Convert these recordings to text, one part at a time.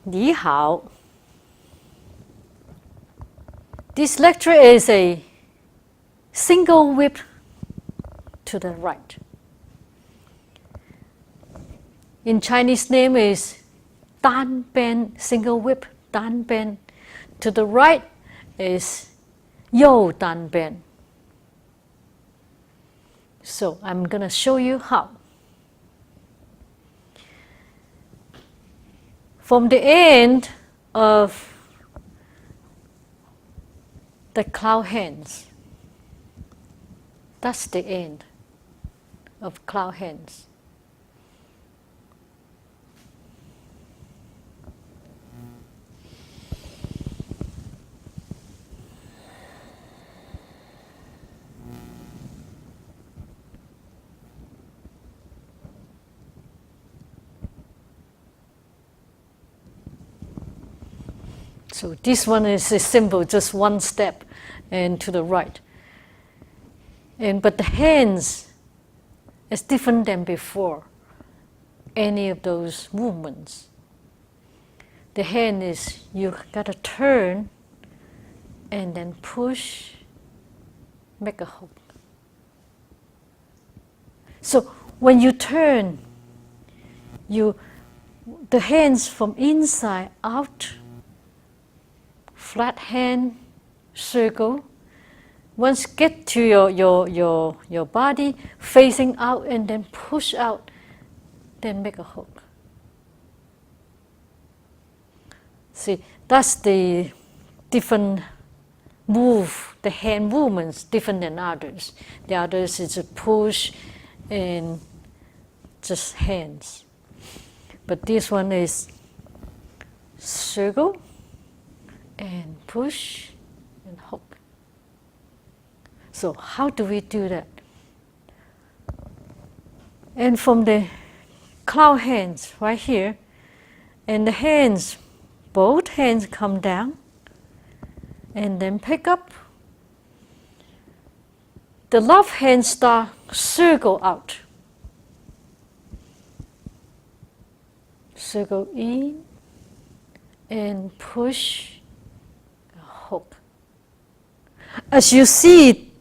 你好. This lecture is a single whip to the right. In Chinese name is Dan Ben, single whip, Dan Ben. To the right is Yo Dan Ben. So I'm going to show you how. From the end of the cloud hands, that's the end of cloud hands. So this one is simple, just one step and to the right. But the hands is different than before any of those movements. The hand is you gotta turn and then push, make a hook. So when you turn, the hands from inside out, flat hand, circle. Once get to your body, facing out and then push out, then make a hook. See, that's the different move, the hand movements different than others. The others is a push and just hands. But this one is circle and push and hook. So how do we do that? And from the cloud hands right here, and the hands, both hands come down and then pick up. The left hand start circle out. Circle in and push, hook. As you see,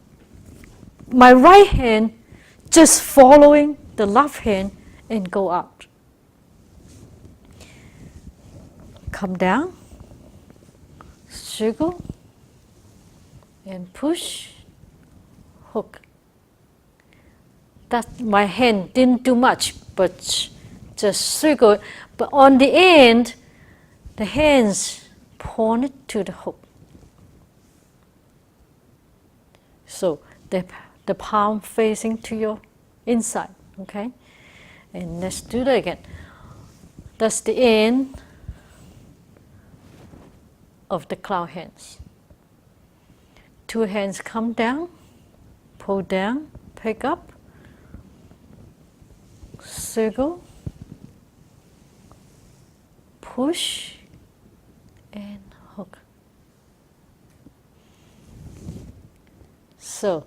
my right hand just following the left hand and go out. Come down, circle, and push, hook. That my hand didn't do much, but just circle. But on the end, the hands pointed to the hook. So the palm facing to your inside, okay? And let's do that again. That's the end of the cloud hands. Two hands come down, pull down, pick up, circle, push, and hook. So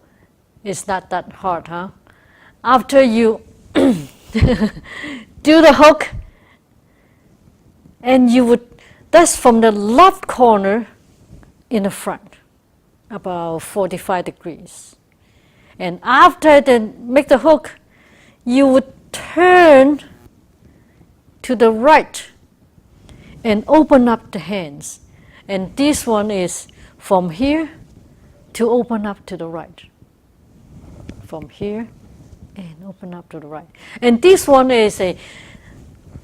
it's not that hard, huh? After you do the hook, and that's from the left corner in the front, about 45 degrees. And after make the hook, you would turn to the right and open up the hands. And this one is from here to open up to the right. From here and open up to the right. And this one is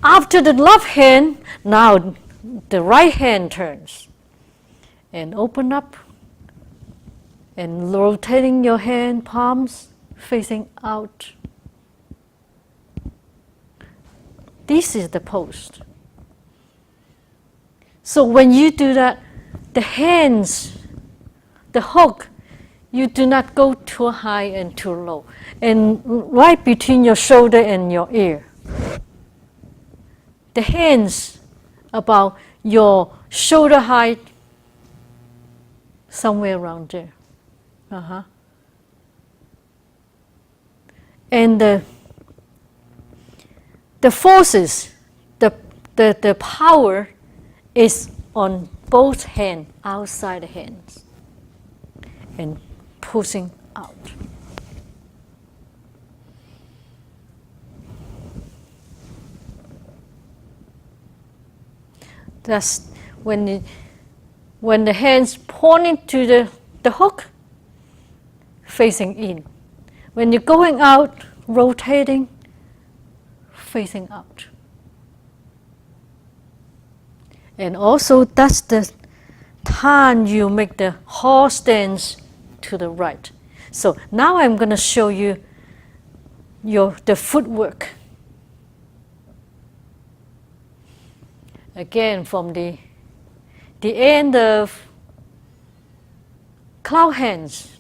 after the left hand, now the right hand turns. And open up and rotating your hand, palms facing out. This is the pose. So when you do that, the hands, the hook, you do not go too high and too low. And right between your shoulder and your ear. The hands about your shoulder height, somewhere around there. And the forces, the power is on both hands, outside the hands, and pushing out. That's when the hands pointing to the hook, facing in. When you're going out, rotating, facing out. And also that's the time you make the horse stance to the right. So now I'm going to show you the footwork. Again, from the end of cloud hands.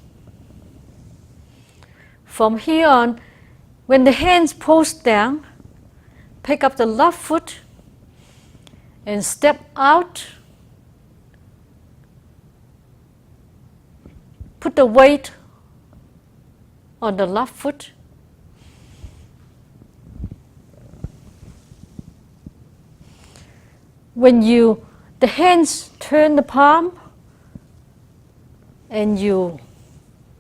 From here on, when the hands post down, pick up the left foot and step out. Put the weight on the left foot. When the hands turn the palm and you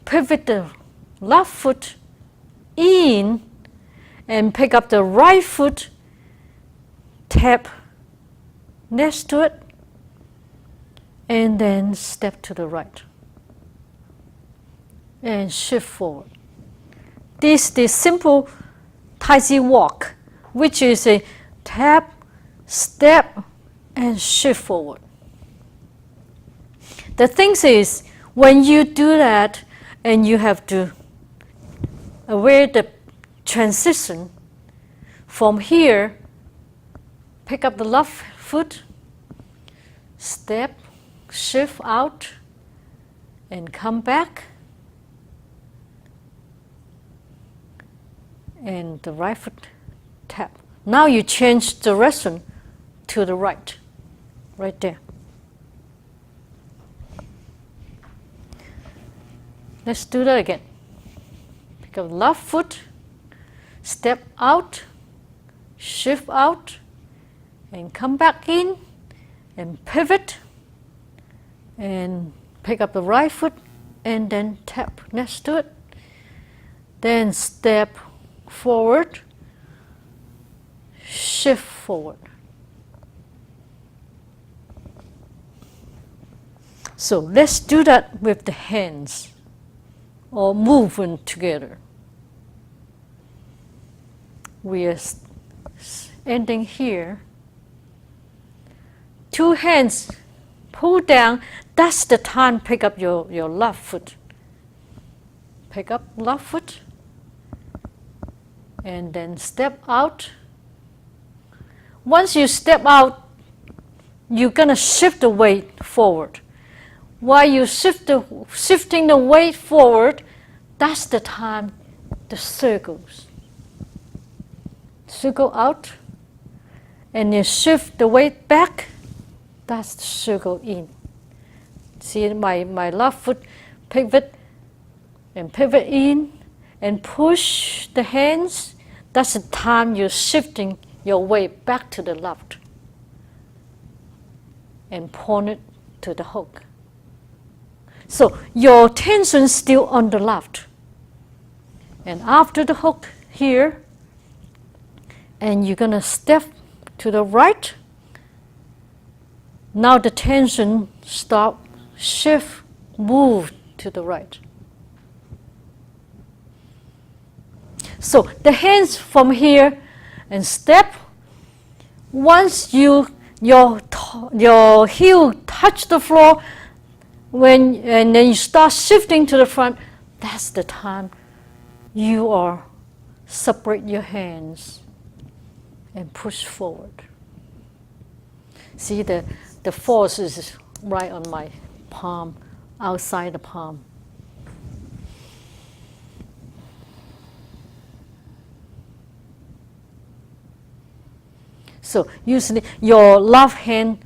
pivot the left foot in and pick up the right foot, tap next to it, and then step to the right and shift forward. This is the simple Tai Chi walk, which is a tap, step, and shift forward. The thing is, when you do that and you have to aware the transition from here, pick up the left foot, step, shift out, and come back, and the right foot tap. Now you change direction to the right, right there. Let's do that again. Pick up left foot, step out, shift out, and come back in, and pivot, and pick up the right foot, and then tap next to it. Then step forward, shift forward. So let's do that with the hands, or moving together. We are ending here. Two hands pull down. That's the time pick up your left foot. Pick up left foot and then step out. Once you step out, you're going to shift the weight forward. While you're shifting the weight forward, that's the time the circles. Circle out, and you shift the weight back, that's the circle in. See my left foot pivot and pivot in and push the hands. That's the time you're shifting your weight back to the left and point it to the hook. So your tension is still on the left. And after the hook here, and you're going to step to the right. Now the tension stop, shift, move to the right. So the hands from here and step. Once your heel touch the floor, and then you start shifting to the front, that's the time you are separate your hands and push forward. See the force is right on my palm, outside the palm. So usually your left hand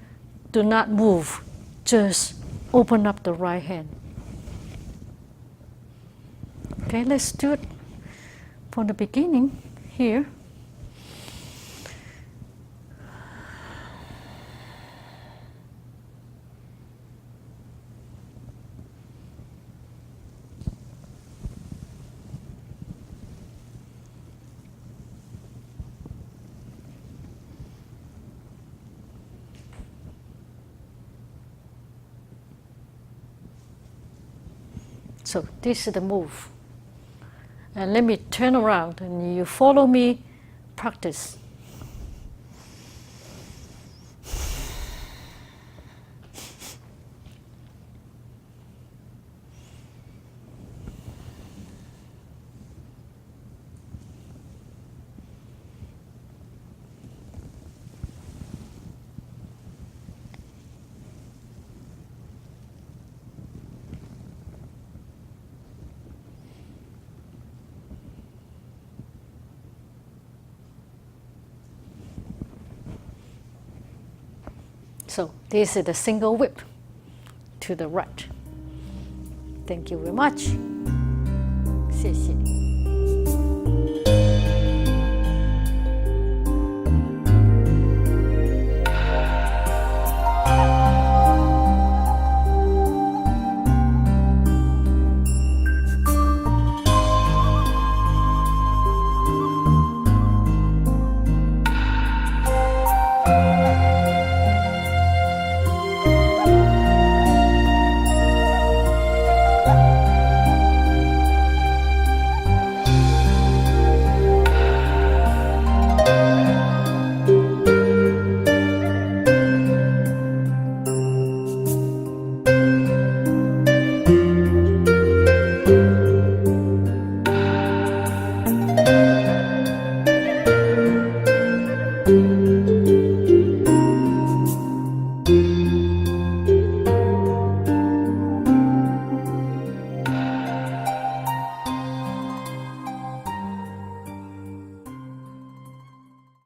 do not move, just open up the right hand. Okay, let's do it from the beginning here. So this is the move. And let me turn around and you follow me, practice. So this is the single whip to the right. Thank you very much. 谢谢。